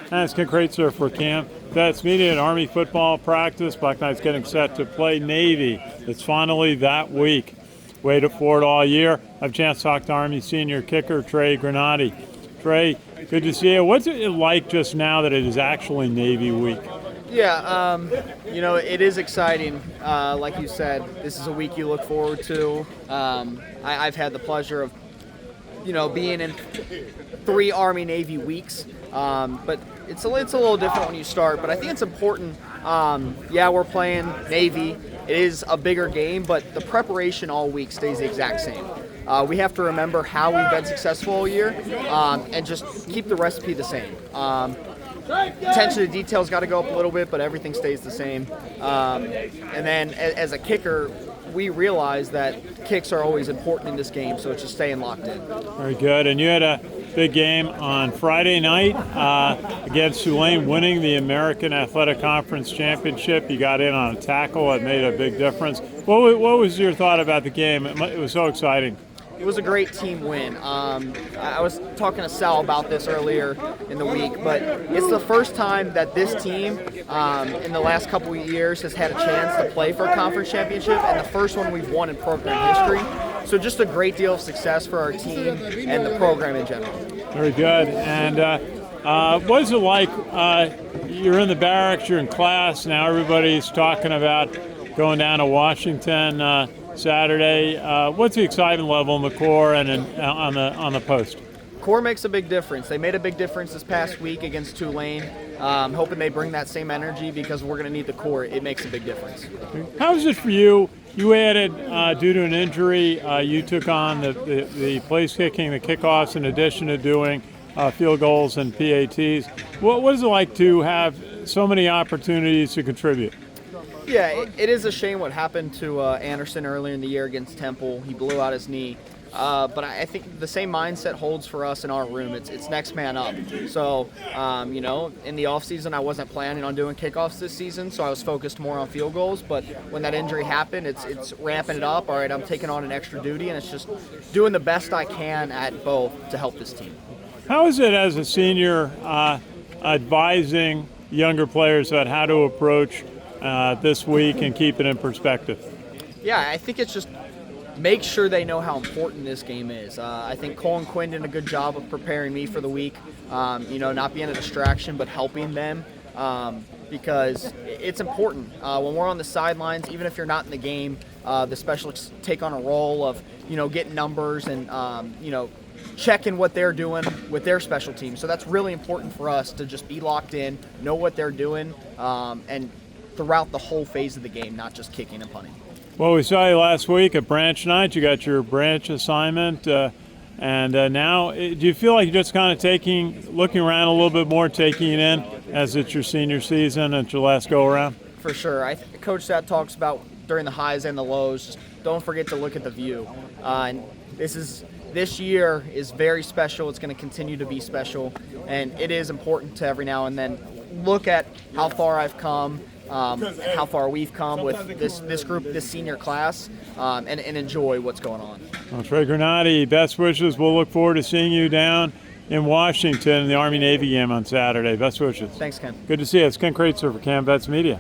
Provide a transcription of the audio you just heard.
That's Kraetzer for CaMMVetsMedia and Army football practice. Black Knights getting set to play Navy. It's finally that week. Waited for it all year. I have a chance to talk to Army senior kicker Trey Gronotte. Trey, good to see you. What's it like just now that it is actually Navy week? Yeah, it is exciting. Like you said, this is a week you look forward to. I've had the pleasure of, being in 3 Army-Navy weeks, but it's a little different when you start. But I think it's important. We're playing Navy. It is a bigger game, but the preparation all week stays the exact same. We have to remember how we've been successful all year and just keep the recipe the same. Attention to detail's got to go up a little bit, but everything stays the same. And then as a kicker, we realize that kicks are always important in this game, so it's just staying locked in. Very good. And you had a big game on Friday night against Tulane, winning the American Athletic Conference Championship. You got in on a tackle. It made a big difference. What was your thought about the game? It was so exciting. It was a great team win. I was talking to Sal about this earlier in the week, but it's the first time that this team in the last couple of years has had a chance to play for a conference championship, and the first one we've won in program history. So just a great deal of success for our team and the program in general. Very good. And what is it like? You're in the barracks, you're in class, now everybody's talking about going down to Washington Saturday. What's the excitement level in the Corps and on the post? Corps makes a big difference. They made a big difference this past week against Tulane. Hoping they bring that same energy because we're going to need the Corps. It makes a big difference. How is it for you? You added, due to an injury, you took on the place kicking, the kickoffs, in addition to doing field goals and PATs. What is it like to have so many opportunities to contribute? Yeah, it is a shame what happened to Anderson earlier in the year against Temple. He blew out his knee. But I think the same mindset holds for us in our room. It's next man up. So, in the offseason, I wasn't planning on doing kickoffs this season, so I was focused more on field goals. But when that injury happened, it's ramping it up. All right, I'm taking on an extra duty, and it's just doing the best I can at both to help this team. How is it as a senior advising younger players about how to approach this week and keep it in perspective? Yeah, I think it's just make sure they know how important this game is. I think Cole and Quinn did a good job of preparing me for the week, not being a distraction but helping them because it's important. When we're on the sidelines, even if you're not in the game, the specialists take on a role of, getting numbers and, checking what they're doing with their special team. So that's really important for us to just be locked in, know what they're doing, and throughout the whole phase of the game, not just kicking and punting. Well, we saw you last week at branch night. You got your branch assignment, and now do you feel like you're just kind of looking around a little bit more, taking it in as it's your senior season and your last go around? For sure. Coach Sat talks about during the highs and the lows, just don't forget to look at the view. And this year is very special. It's going to continue to be special, and it is important to every now and then look at how far I've come. How far we've come with this group, this senior class, and enjoy what's going on. Well, Trey Gronotte, best wishes. We'll look forward to seeing you down in Washington in the Army-Navy game on Saturday. Best wishes. Thanks, Ken. Good to see you. It's Ken Kraetzer for CaMMVetsMedia.